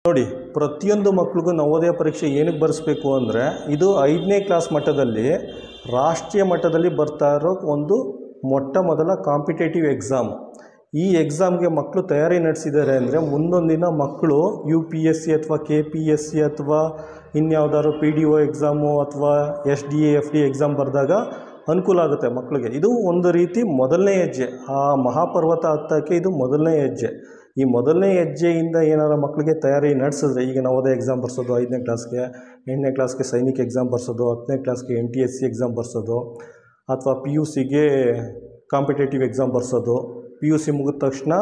ನೋಡಿ, ಪ್ರತಿಯೊಂದು ಮಕ್ಕಳಿಗೂ ನವೋದಯ ಪರೀಕ್ಷೆ ಏನಕ್ಕೆ ಬರೆಸಬೇಕು ಅಂದರೆ, ಇದು 5ನೇ ಕ್ಲಾಸ್ ಮಟ್ಟದಲ್ಲಿ ರಾಷ್ಟ್ರೀಯ ಮಟ್ಟದಲ್ಲಿ ಬರ್ತಾ ಇರೋ ಒಂದು ಮೊಟ್ಟ ಮೊದಲ ಕಾಂಪಿಟೇಟಿವ್ ಎಕ್ಸಾಮ್. ಈ ಎಕ್ಸಾಮ್ಗೆ ಮಕ್ಕಳು ತಯಾರಿ ನಡೆಸಿದ್ದಾರೆ ಅಂದರೆ ಮುಂದೊಂದು ದಿನ ಮಕ್ಕಳು UPSC ಅಥವಾ KPSC ಅಥವಾ ಇನ್ಯಾವುದಾದ್ರು PDO ಎಕ್ಸಾಮು ಅಥವಾ SDA FD ಎಕ್ಸಾಮ್ ಬರೆದಾಗ ಅನುಕೂಲ ಆಗುತ್ತೆ ಮಕ್ಕಳಿಗೆ. ಇದು ಒಂದು ರೀತಿ ಮೊದಲನೇ ಹೆಜ್ಜೆ. ಆ ಮಹಾಪರ್ವತ ಹತ್ತಕ್ಕೆ ಇದು ಮೊದಲನೇ ಹೆಜ್ಜೆ. ಈ ಮೊದಲನೇ ಹೆಜ್ಜೆಯಿಂದ ಏನಾರ ಮಕ್ಕಳಿಗೆ ತಯಾರಿ ನಡೆಸಿದ್ರೆ, ಈಗ ನವೋದಯ ಎಕ್ಸಾಮ್ ಬರ್ಸೋದು, 5ನೇ ಕ್ಲಾಸ್ಗೆ, 8ನೇ ಕ್ಲಾಸ್ಗೆ ಸೈನಿಕ್ ಎಕ್ಸಾಮ್ ಬರ್ಸೋದು, 10ನೇ ಕ್ಲಾಸ್ಗೆ NTSC ಎಕ್ಸಾಮ್ ಬರ್ಸೋದು, ಅಥವಾ PUCಗೆ ಕಾಂಪಿಟೇಟಿವ್ ಎಕ್ಸಾಮ್ ಬರ್ಸೋದು, PUC ಮುಗಿದ ತಕ್ಷಣ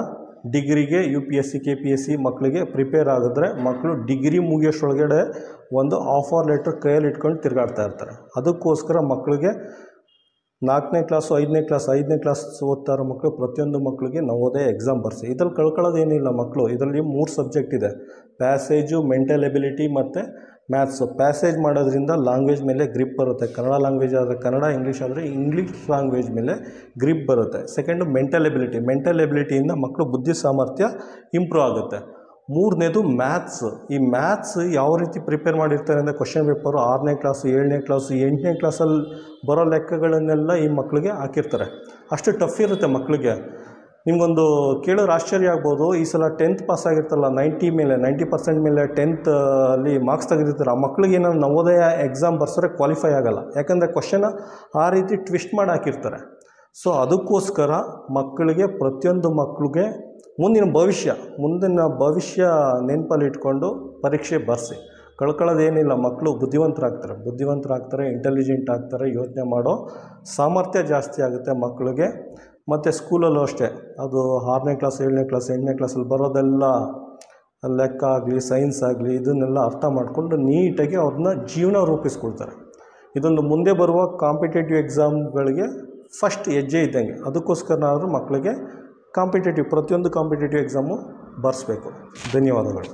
ಡಿಗ್ರಿಗೆ UPSC KPSC ಮಕ್ಕಳಿಗೆ ಪ್ರಿಪೇರ್ ಆಗಿದ್ರೆ ಮಕ್ಕಳು ಡಿಗ್ರಿ ಮುಗಿಯೋಷ್ಟೊಳಗಡೆ ಒಂದು ಆಫರ್ ಲೆಟ್ರ್ ಕೈಯಲ್ಲಿ ಇಟ್ಕೊಂಡು ತಿರುಗಾಡ್ತಾ ಇರ್ತಾರೆ. ಅದಕ್ಕೋಸ್ಕರ ಮಕ್ಕಳಿಗೆ 4ನೇ ಕ್ಲಾಸು 5ನೇ ಕ್ಲಾಸ್ ಓದ್ತಾ ಇರೋ ಮಕ್ಕಳು ಪ್ರತಿಯೊಂದು ಮಕ್ಕಳಿಗೆ ನವೋದಯ ಎಕ್ಸಾಮ್ ಬರ್ಸಿ. ಇದರಲ್ಲಿ ಕಳ್ಕೊಳ್ಳೋದೇನಿಲ್ಲ ಮಕ್ಕಳು. ಇದರಲ್ಲಿ 3 ಸಬ್ಜೆಕ್ಟ್ ಇದೆ: ಪ್ಯಾಸೇಜು, ಮೆಂಟಲ್ ಎಬಿಲಿಟಿ ಮತ್ತು ಮ್ಯಾಥ್ಸು. ಪ್ಯಾಸೇಜ್ ಮಾಡೋದ್ರಿಂದ ಲ್ಯಾಂಗ್ವೇಜ್ ಮೇಲೆ ಗ್ರಿಪ್ ಬರುತ್ತೆ. ಕನ್ನಡ ಲ್ಯಾಂಗ್ವೇಜ್ ಆದರೆ ಕನ್ನಡ, ಇಂಗ್ಲೀಷ್ ಆದರೆ ಇಂಗ್ಲೀಷ್ ಲ್ಯಾಂಗ್ವೇಜ್ ಮೇಲೆ ಗ್ರಿಪ್ ಬರುತ್ತೆ. ಸೆಕೆಂಡು ಮೆಂಟಲ್ ಎಬಿಲಿಟಿಯಿಂದ ಮಕ್ಕಳು ಬುದ್ಧಿ ಸಾಮರ್ಥ್ಯ ಇಂಪ್ರೂವ್ ಆಗುತ್ತೆ. 3ನೇದು ಮ್ಯಾಥ್ಸ್. ಈ ಮ್ಯಾಥ್ಸ್ ಯಾವ ರೀತಿ ಪ್ರಿಪೇರ್ ಮಾಡಿರ್ತಾರೆ ಅಂದರೆ, ಕ್ವಶನ್ ಪೇಪರು 6ನೇ ಕ್ಲಾಸು, 7ನೇ ಕ್ಲಾಸು, 8ನೇ ಕ್ಲಾಸಲ್ಲಿ ಬರೋ ಲೆಕ್ಕಗಳನ್ನೆಲ್ಲ ಈ ಮಕ್ಕಳಿಗೆ ಹಾಕಿರ್ತಾರೆ. ಅಷ್ಟು ಟಫ್ ಇರುತ್ತೆ ಮಕ್ಕಳಿಗೆ. ನಿಮಗೊಂದು ಕೇಳೋರು ಆಶ್ಚರ್ಯ ಆಗ್ಬೋದು, ಈ ಸಲ 10th ಪಾಸ್ ಆಗಿರ್ತಾರಲ್ಲ, 90% ಮೇಲೆ 10th ಅಲ್ಲಿ ಮಾರ್ಕ್ಸ್ ತೆಗೆದಿರ್ತಾರೆ, ಆ ಮಕ್ಕಳಿಗೆ ಏನಾದ್ರು ನವೋದಯ ಎಕ್ಸಾಮ್ ಬರ್ಸಿದ್ರೆ ಕ್ವಾಲಿಫೈ ಆಗೋಲ್ಲ. ಯಾಕಂದರೆ ಕ್ವಶನ ಆ ರೀತಿ ಟ್ವಿಸ್ಟ್ ಮಾಡಿ ಹಾಕಿರ್ತಾರೆ. ಸೊ ಅದಕ್ಕೋಸ್ಕರ ಮಕ್ಕಳಿಗೆ, ಪ್ರತಿಯೊಂದು ಮಕ್ಕಳಿಗೆ ಮುಂದಿನ ಭವಿಷ್ಯ ನೆನಪಲ್ಲಿ ಇಟ್ಕೊಂಡು ಪರೀಕ್ಷೆ ಬರೆಸಿ. ಕಳ್ಕೊಳ್ಳೋದೇನಿಲ್ಲ. ಮಕ್ಕಳು ಬುದ್ಧಿವಂತರಾಗ್ತಾರೆ, ಇಂಟೆಲಿಜೆಂಟ್ ಆಗ್ತಾರೆ, ಯೋಚನೆ ಮಾಡೋ ಸಾಮರ್ಥ್ಯ ಜಾಸ್ತಿ ಆಗುತ್ತೆ ಮಕ್ಕಳಿಗೆ. ಮತ್ತು ಸ್ಕೂಲಲ್ಲೂ ಅಷ್ಟೇ, ಅದು 6ನೇ ಕ್ಲಾಸ್, 7ನೇ ಕ್ಲಾಸ್, 8ನೇ ಕ್ಲಾಸಲ್ಲಿ ಬರೋದೆಲ್ಲ ಲೆಕ್ಕ ಆಗಲಿ, ಸೈನ್ಸ್ ಆಗಲಿ, ಇದನ್ನೆಲ್ಲ ಅರ್ಥ ಮಾಡಿಕೊಂಡು ನೀಟಾಗಿ ಅವ್ರನ್ನ ಜೀವನ ರೂಪಿಸ್ಕೊಳ್ತಾರೆ. ಇದೊಂದು ಮುಂದೆ ಬರುವ ಕಾಂಪಿಟೇಟಿವ್ ಎಕ್ಸಾಮ್ಗಳಿಗೆ ಫಸ್ಟ್ ಹೆಜ್ಜೆ ಇದ್ದಂಗೆ. ಅದಕ್ಕೋಸ್ಕರ ಮಕ್ಕಳಿಗೆ ಪ್ರತಿಯೊಂದು ಕಾಂಪಿಟೇಟಿವ್ ಎಕ್ಸಾಮು ಬರೆಸಬೇಕು. ಧನ್ಯವಾದಗಳು.